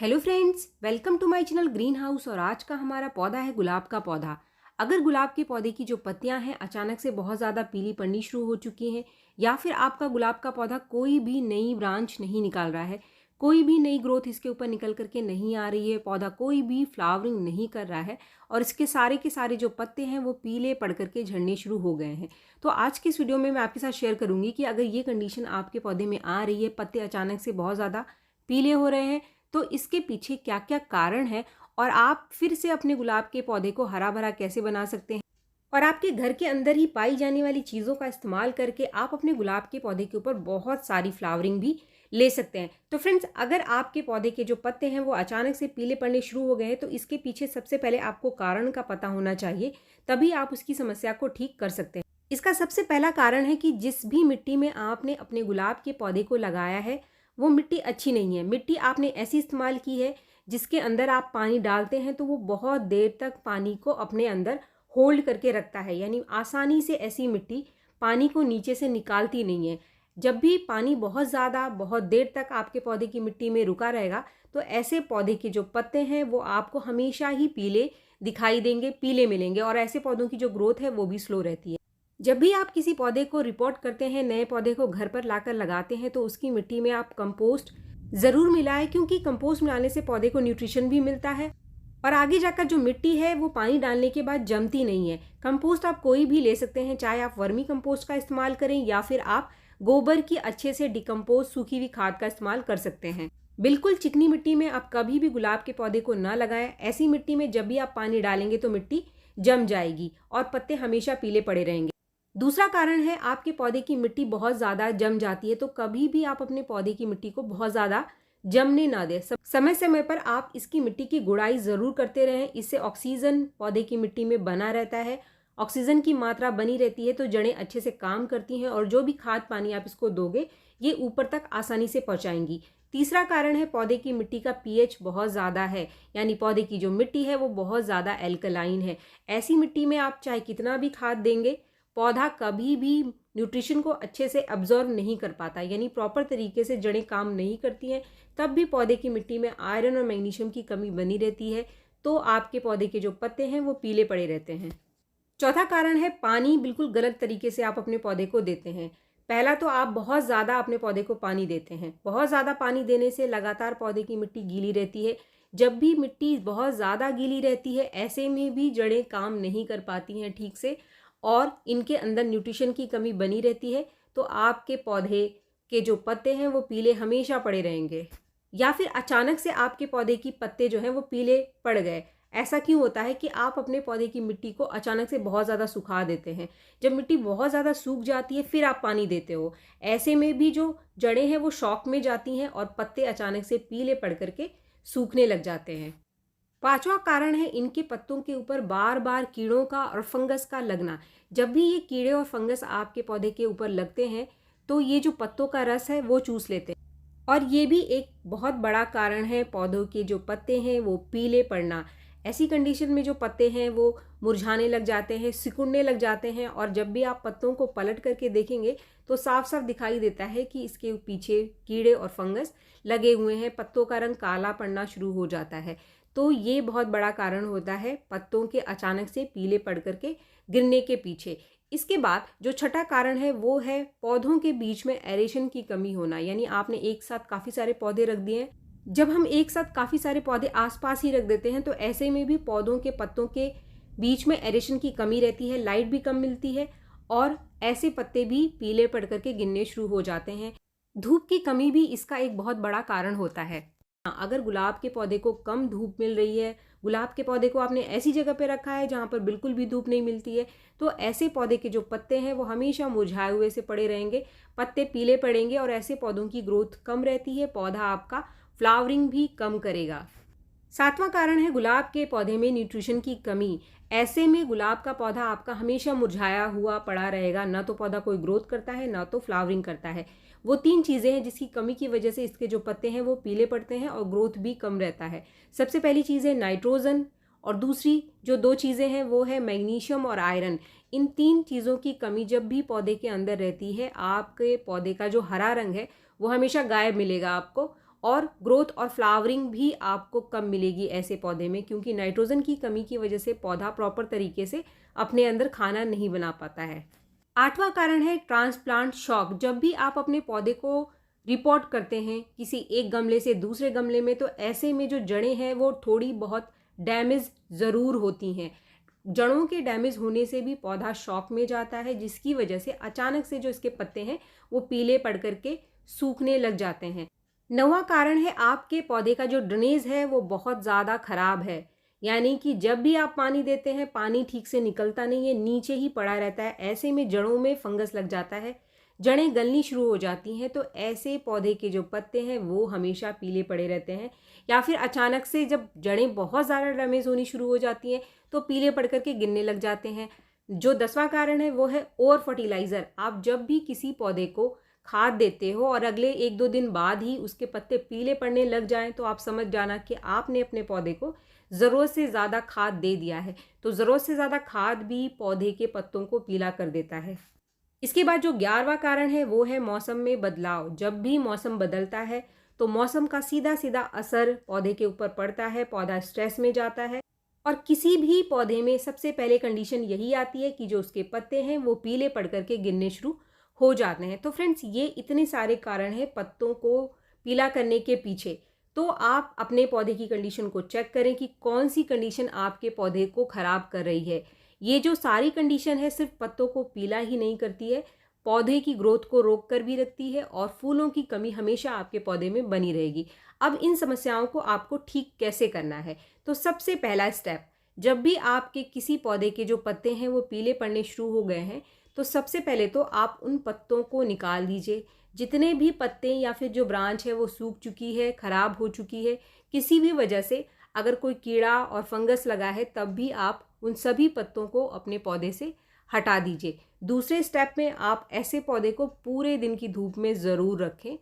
Hello friends, welcome to my channel green house. और आज का हमारा पौधा है गुलाब का पौधा। अगर गुलाब के पौधे की जो पत्तियां हैं अचानक से बहुत ज़्यादा पीली पड़नी शुरू हो चुकी हैं, या फिर आपका गुलाब का पौधा कोई भी नई ब्रांच नहीं निकाल रहा है, कोई भी नई ग्रोथ इसके ऊपर निकल करके नहीं आ रही है, पौधा कोई भी फ्लावरिंग नहीं कर रहा है और इसके सारे के सारे जो पत्ते हैं वो पीले पड़ करके झड़ने शुरू हो गए हैं, तो आज की इस वीडियो में मैं आपके साथ शेयर करूंगी कि अगर ये कंडीशन आपके पौधे में आ रही है, पत्ते अचानक से बहुत ज़्यादा पीले हो रहे हैं, तो इसके पीछे क्या क्या कारण है और आप फिर से अपने गुलाब के पौधे को हरा भरा कैसे बना सकते हैं। और आपके घर के अंदर ही पाई जाने वाली चीज़ों का इस्तेमाल करके आप अपने गुलाब के पौधे के ऊपर बहुत सारी फ्लावरिंग भी ले सकते हैं। तो फ्रेंड्स, अगर आपके पौधे के जो पत्ते हैं वो अचानक से पीले पड़ने शुरू हो गए हैं, तो इसके पीछे सबसे पहले आपको कारण का पता होना चाहिए, तभी आप उसकी समस्या को ठीक कर सकते हैं। इसका सबसे पहला कारण है कि जिस भी मिट्टी में आपने अपने गुलाब के पौधे को लगाया है वो मिट्टी अच्छी नहीं है। मिट्टी आपने ऐसी इस्तेमाल की है जिसके अंदर आप पानी डालते हैं तो वो बहुत देर तक पानी को अपने अंदर होल्ड करके रखता है, यानी आसानी से ऐसी मिट्टी पानी को नीचे से निकालती नहीं है। जब भी पानी बहुत ज़्यादा बहुत देर तक आपके पौधे की मिट्टी में रुका रहेगा, तो ऐसे पौधे के जो पत्ते हैं वो आपको हमेशा ही पीले दिखाई देंगे, पीले मिलेंगे, और ऐसे पौधों की जो ग्रोथ है वो भी स्लो रहती है। जब भी आप किसी पौधे को रिपोर्ट करते हैं, नए पौधे को घर पर लाकर लगाते हैं, तो उसकी मिट्टी में आप कंपोस्ट ज़रूर मिलाएं, क्योंकि कंपोस्ट मिलाने से पौधे को न्यूट्रिशन भी मिलता है और आगे जाकर जो मिट्टी है वो पानी डालने के बाद जमती नहीं है। कंपोस्ट आप कोई भी ले सकते हैं, चाहे आप वर्मी कंपोस्ट का इस्तेमाल करें या फिर आप गोबर की अच्छे से डिकम्पोज सूखी हुई खाद का इस्तेमाल कर सकते हैं। बिल्कुल चिकनी मिट्टी में आप कभी भी गुलाब के पौधे को ना लगाएं। ऐसी मिट्टी में जब भी आप पानी डालेंगे तो मिट्टी जम जाएगी और पत्ते हमेशा पीले पड़े रहेंगे। दूसरा कारण है, आपके पौधे की मिट्टी बहुत ज़्यादा जम जाती है, तो कभी भी आप अपने पौधे की मिट्टी को बहुत ज़्यादा जमने ना दें। समय समय पर आप इसकी मिट्टी की गुड़ाई ज़रूर करते रहें। इससे ऑक्सीजन पौधे की मिट्टी में बना रहता है, ऑक्सीजन की मात्रा बनी रहती है, तो जड़ें अच्छे से काम करती हैं और जो भी खाद पानी आप इसको दोगे ये ऊपर तक आसानी से पहुँचाएंगी। तीसरा कारण है, पौधे की मिट्टी का पीएच बहुत ज़्यादा है, यानी पौधे की जो मिट्टी है वो बहुत ज़्यादा एल्कलाइन है। ऐसी मिट्टी में आप चाहे कितना भी खाद देंगे, पौधा कभी भी न्यूट्रिशन को अच्छे से अब्जॉर्व नहीं कर पाता, यानी प्रॉपर तरीके से जड़ें काम नहीं करती हैं। तब भी पौधे की मिट्टी में आयरन और मैग्नीशियम की कमी बनी रहती है, तो आपके पौधे के जो पत्ते हैं वो पीले पड़े रहते हैं। चौथा कारण है, पानी बिल्कुल गलत तरीके से आप अपने पौधे को देते हैं। पहला तो आप बहुत ज़्यादा अपने पौधे को पानी देते हैं। बहुत ज़्यादा पानी देने से लगातार पौधे की मिट्टी गीली रहती है। जब भी मिट्टी बहुत ज़्यादा गीली रहती है, ऐसे में भी जड़ें काम नहीं कर पाती हैं ठीक से और इनके अंदर न्यूट्रिशन की कमी बनी रहती है, तो आपके पौधे के जो पत्ते हैं वो पीले हमेशा पड़े रहेंगे। या फिर अचानक से आपके पौधे की पत्ते जो हैं वो पीले पड़ गए। ऐसा क्यों होता है कि आप अपने पौधे की मिट्टी को अचानक से बहुत ज़्यादा सुखा देते हैं। जब मिट्टी बहुत ज़्यादा सूख जाती है फिर आप पानी देते हो, ऐसे में भी जो जड़ें हैं वो शॉक में जाती हैं और पत्ते अचानक से पीले पड़ करके सूखने लग जाते हैं। पांचवा कारण है, इनके पत्तों के ऊपर बार बार कीड़ों का और फंगस का लगना। जब भी ये कीड़े और फंगस आपके पौधे के ऊपर लगते हैं तो ये जो पत्तों का रस है वो चूस लेते हैं, और ये भी एक बहुत बड़ा कारण है पौधों के जो पत्ते हैं वो पीले पड़ना। ऐसी कंडीशन में जो पत्ते हैं वो मुरझाने लग जाते हैं, सिकुड़ने लग जाते हैं, और जब भी आप पत्तों को पलट करके देखेंगे तो साफ साफ दिखाई देता है कि इसके पीछे कीड़े और फंगस लगे हुए हैं। पत्तों का रंग काला पड़ना शुरू हो जाता है। तो ये बहुत बड़ा कारण होता है पत्तों के अचानक से पीले पड़ करके गिरने के पीछे। इसके बाद जो छठा कारण है वो है पौधों के बीच में एरेशन की कमी होना, यानी आपने एक साथ काफ़ी सारे पौधे रख दिए हैं। जब हम एक साथ काफ़ी सारे पौधे आसपास ही रख देते हैं तो ऐसे में भी पौधों के पत्तों के बीच में एरेशन की कमी रहती है, लाइट भी कम मिलती है और ऐसे पत्ते भी पीले पड़ करके गिरने शुरू हो जाते हैं। धूप की कमी भी इसका एक बहुत बड़ा कारण होता है। अगर गुलाब के पौधे को कम धूप मिल रही है, गुलाब के पौधे को आपने ऐसी जगह पे रखा है जहाँ पर बिल्कुल भी धूप नहीं मिलती है, तो ऐसे पौधे के जो पत्ते हैं वो हमेशा मुरझाए हुए से पड़े रहेंगे, पत्ते पीले पड़ेंगे और ऐसे पौधों की ग्रोथ कम रहती है, पौधा आपका फ्लावरिंग भी कम करेगा। सातवां कारण है, गुलाब के पौधे में न्यूट्रिशन की कमी। ऐसे में गुलाब का पौधा आपका हमेशा मुरझाया हुआ पड़ा रहेगा, ना तो पौधा कोई ग्रोथ करता है ना तो फ्लावरिंग करता है। वो तीन चीज़ें हैं जिसकी कमी की वजह से इसके जो पत्ते हैं वो पीले पड़ते हैं और ग्रोथ भी कम रहता है। सबसे पहली चीज़ है नाइट्रोजन, और दूसरी जो दो चीज़ें हैं वो है मैग्नीशियम और आयरन। इन तीन चीज़ों की कमी जब भी पौधे के अंदर रहती है, आपके पौधे का जो हरा रंग है वो हमेशा गायब मिलेगा आपको, और ग्रोथ और फ्लावरिंग भी आपको कम मिलेगी ऐसे पौधे में, क्योंकि नाइट्रोजन की कमी की वजह से पौधा प्रॉपर तरीके से अपने अंदर खाना नहीं बना पाता है। 8वां कारण है ट्रांसप्लांट शॉक। जब भी आप अपने पौधे को रिपोर्ट करते हैं किसी एक गमले से दूसरे गमले में, तो ऐसे में जो जड़ें हैं वो थोड़ी बहुत डैमेज ज़रूर होती हैं। जड़ों के डैमेज होने से भी पौधा शॉक में जाता है, जिसकी वजह से अचानक से जो इसके पत्ते हैं वो पीले पड़ करके सूखने लग जाते हैं। 9वां कारण है आपके पौधे का जो ड्रेनेज है वो बहुत ज़्यादा खराब है, यानी कि जब भी आप पानी देते हैं पानी ठीक से निकलता नहीं है, नीचे ही पड़ा रहता है। ऐसे में जड़ों में फंगस लग जाता है, जड़ें गलनी शुरू हो जाती हैं। तो ऐसे पौधे के जो पत्ते हैं वो हमेशा पीले पड़े रहते हैं, या फिर अचानक से जब जड़ें बहुत ज़्यादा डैमेज होनी शुरू हो जाती हैं तो पीले पड़ करके गिरने लग जाते हैं। जो 10वां कारण है वो है ओवर फर्टिलाइज़र। आप जब भी किसी पौधे को खाद देते हो और अगले 1-2 दिन बाद ही उसके पत्ते पीले पड़ने लग जाएं, तो आप समझ जाना कि आपने अपने पौधे को ज़रूरत से ज़्यादा खाद दे दिया है। तो ज़रूरत से ज़्यादा खाद भी पौधे के पत्तों को पीला कर देता है। इसके बाद जो 11वां कारण है वो है मौसम में बदलाव। जब भी मौसम बदलता है तो मौसम का सीधा सीधा असर पौधे के ऊपर पड़ता है, पौधा स्ट्रेस में जाता है। और किसी भी पौधे में सबसे पहले कंडीशन यही आती है कि जो उसके पत्ते हैं वो पीले पड़ करके गिरने शुरू हो जाते हैं। तो फ्रेंड्स, ये इतने सारे कारण हैं पत्तों को पीला करने के पीछे। तो आप अपने पौधे की कंडीशन को चेक करें कि कौन सी कंडीशन आपके पौधे को ख़राब कर रही है। ये जो सारी कंडीशन है सिर्फ पत्तों को पीला ही नहीं करती है, पौधे की ग्रोथ को रोक कर भी रखती है और फूलों की कमी हमेशा आपके पौधे में बनी रहेगी। अब इन समस्याओं को आपको ठीक कैसे करना है? तो सबसे पहला स्टेप, जब भी आपके किसी पौधे के जो पत्ते हैं वो पीले पड़ने शुरू हो गए हैं, तो सबसे पहले तो आप उन पत्तों को निकाल दीजिए। जितने भी पत्ते या फिर जो ब्रांच है वो सूख चुकी है, ख़राब हो चुकी है, किसी भी वजह से अगर कोई कीड़ा और फंगस लगा है, तब भी आप उन सभी पत्तों को अपने पौधे से हटा दीजिए। दूसरे स्टेप में आप ऐसे पौधे को पूरे दिन की धूप में ज़रूर रखें,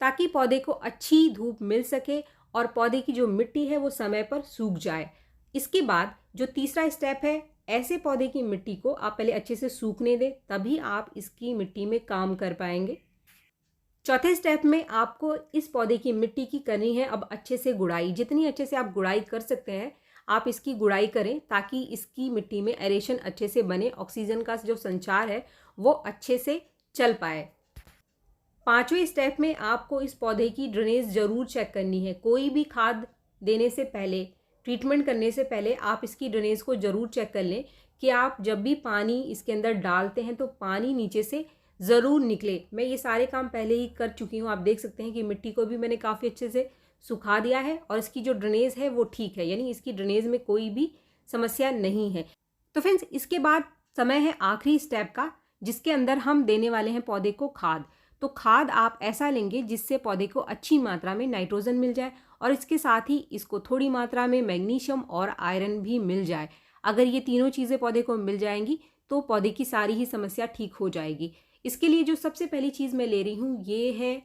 ताकि पौधे को अच्छी धूप मिल सके और पौधे की जो मिट्टी है वो समय पर सूख जाए। इसके बाद जो तीसरा स्टेप है, ऐसे पौधे की मिट्टी को आप पहले अच्छे से सूखने दें, तभी आप इसकी मिट्टी में काम कर पाएंगे। चौथे स्टेप में आपको इस पौधे की मिट्टी की करनी है अब अच्छे से गुड़ाई। जितनी अच्छे से आप गुड़ाई कर सकते हैं आप इसकी गुड़ाई करें, ताकि इसकी मिट्टी में एरेशन अच्छे से बने, ऑक्सीजन का जो संचार है वो अच्छे से चल पाए। 5वें स्टेप में आपको इस पौधे की ड्रेनेज ज़रूर चेक करनी है। कोई भी खाद देने से पहले, ट्रीटमेंट करने से पहले आप इसकी ड्रेनेज को ज़रूर चेक कर लें कि आप जब भी पानी इसके अंदर डालते हैं तो पानी नीचे से ज़रूर निकले। मैं ये सारे काम पहले ही कर चुकी हूँ। आप देख सकते हैं कि मिट्टी को भी मैंने काफ़ी अच्छे से सुखा दिया है और इसकी जो ड्रेनेज है वो ठीक है, यानी इसकी ड्रेनेज में कोई भी समस्या नहीं है। तो फ्रेंड्स, इसके बाद समय है आखिरी स्टेप का, जिसके अंदर हम देने वाले हैं पौधे को खाद। तो खाद आप ऐसा लेंगे जिससे पौधे को अच्छी मात्रा में नाइट्रोजन मिल जाए और इसके साथ ही इसको थोड़ी मात्रा में मैग्नीशियम और आयरन भी मिल जाए। अगर ये तीनों चीज़ें पौधे को मिल जाएंगी तो पौधे की सारी ही समस्या ठीक हो जाएगी। इसके लिए जो सबसे पहली चीज़ मैं ले रही हूँ ये है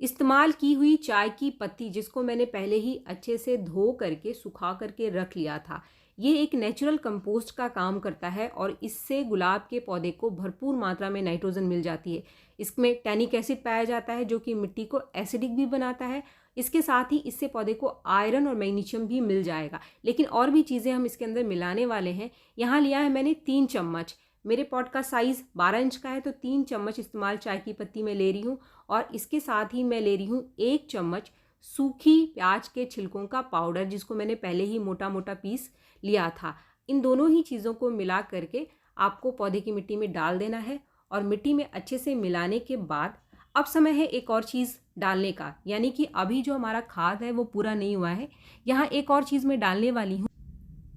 इस्तेमाल की हुई चाय की पत्ती, जिसको मैंने पहले ही अच्छे से धो करके सुखा करके रख लिया था। ये एक नेचुरल कंपोस्ट का काम करता है और इससे गुलाब के पौधे को भरपूर मात्रा में नाइट्रोजन मिल जाती है। इसमें टैनिक एसिड पाया जाता है जो कि मिट्टी को एसिडिक भी बनाता है। इसके साथ ही इससे पौधे को आयरन और मैग्नीशियम भी मिल जाएगा। लेकिन और भी चीज़ें हम इसके अंदर मिलाने वाले हैं। यहाँ लिया है मैंने 3 चम्मच। मेरे पॉट का साइज़ 12 इंच का है, तो 3 चम्मच इस्तेमाल चाय की पत्ती में ले रही हूँ और इसके साथ ही मैं ले रही हूँ 1 चम्मच सूखी प्याज के छिलकों का पाउडर, जिसको मैंने पहले ही मोटा मोटा पीस लिया था। इन दोनों ही चीज़ों को मिला करके आपको पौधे की मिट्टी में डाल देना है और मिट्टी में अच्छे से मिलाने के बाद अब समय है एक और चीज़ डालने का, यानी कि अभी जो हमारा खाद है वो पूरा नहीं हुआ है। यहाँ एक और चीज़ मैं डालने वाली हूँ,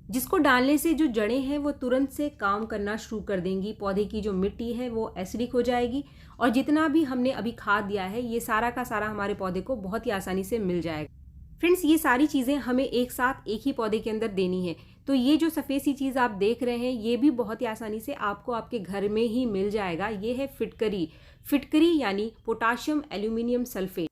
जिसको डालने से जो जड़ें हैं वो तुरंत से काम करना शुरू कर देंगी। पौधे की जो मिट्टी है वो एसिडिक हो जाएगी और जितना भी हमने अभी खाद दिया है ये सारा का सारा हमारे पौधे को बहुत ही आसानी से मिल जाएगा। फ्रेंड्स, ये सारी चीज़ें हमें एक साथ एक ही पौधे के अंदर देनी है। तो ये जो सफ़ेद सी चीज़ आप देख रहे हैं ये भी बहुत ही आसानी से आपको आपके घर में ही मिल जाएगा। ये है फिटकरी। फिटकरी यानी पोटाशियम एल्यूमिनियम सल्फेट।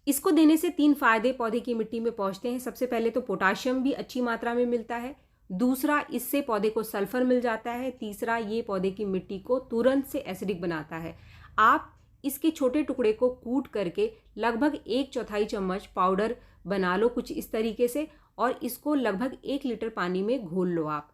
इसको देने से 3 फायदे पौधे की मिट्टी में पहुंचते हैं। सबसे पहले तो पोटाशियम भी अच्छी मात्रा में मिलता है, दूसरा इससे पौधे को सल्फर मिल जाता है, तीसरा ये पौधे की मिट्टी को तुरंत से एसिडिक बनाता है। आप इसके छोटे टुकड़े को कूट करके लगभग 1/4 चम्मच पाउडर बना लो कुछ इस तरीके से, और इसको लगभग 1 लीटर पानी में घोल लो आप।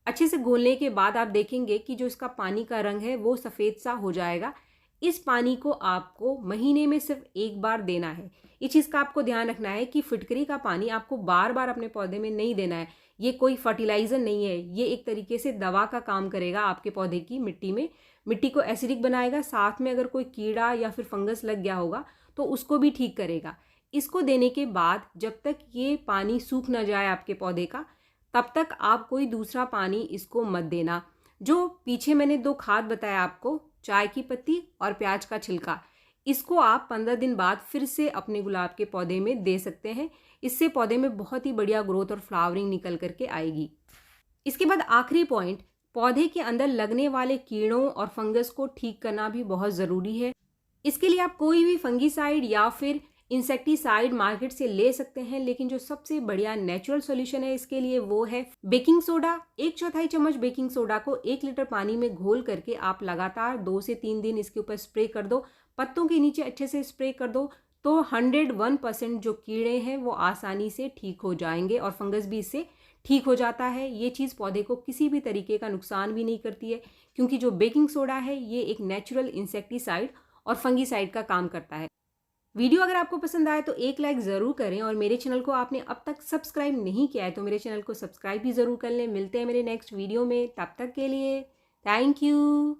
अच्छे से घोलने के बाद आप देखेंगे कि जो इसका पानी का रंग है वो सफ़ेद सा हो जाएगा। इस पानी को आपको महीने में सिर्फ एक बार देना है। इस चीज़ का आपको ध्यान रखना है कि फिटकरी का पानी आपको बार बार अपने पौधे में नहीं देना है। ये कोई फर्टिलाइज़र नहीं है, ये एक तरीके से दवा का काम करेगा आपके पौधे की मिट्टी में। मिट्टी को एसिडिक बनाएगा, साथ में अगर कोई कीड़ा या फिर फंगस लग गया होगा तो उसको भी ठीक करेगा। इसको देने के बाद जब तक ये पानी सूख ना जाए आपके पौधे का, तब तक आप कोई दूसरा पानी इसको मत देना। जो पीछे मैंने 2 खाद बताया आपको, चाय की पत्ती और प्याज का छिलका, इसको आप 15 दिन बाद फिर से अपने गुलाब के पौधे में दे सकते हैं। इससे पौधे में बहुत ही बढ़िया ग्रोथ और फ्लावरिंग निकल करके आएगी। इसके बाद आखिरी पॉइंट, पौधे के अंदर लगने वाले कीड़ों और फंगस को ठीक करना भी बहुत ज़रूरी है। इसके लिए आप कोई भी फंगीसाइड या फिर इंसेक्टिसाइड मार्केट से ले सकते हैं, लेकिन जो सबसे बढ़िया नेचुरल सॉल्यूशन है इसके लिए वो है बेकिंग सोडा। 1/4 चम्मच बेकिंग सोडा को 1 लीटर पानी में घोल करके आप लगातार 2 से 3 दिन इसके ऊपर स्प्रे कर दो। पत्तों के नीचे अच्छे से स्प्रे कर दो तो 101% जो कीड़े हैं वो आसानी से ठीक हो जाएंगे और फंगस भी इससे ठीक हो जाता है। ये चीज़ पौधे को किसी भी तरीके का नुकसान भी नहीं करती है, क्योंकि जो बेकिंग सोडा है ये एक नेचुरल इंसेक्टिसाइड और फंगीसाइड का काम करता है। वीडियो अगर आपको पसंद आए तो एक लाइक ज़रूर करें, और मेरे चैनल को आपने अब तक सब्सक्राइब नहीं किया है तो मेरे चैनल को सब्सक्राइब भी ज़रूर कर लें। मिलते हैं मेरे नेक्स्ट वीडियो में, तब तक के लिए थैंक यू।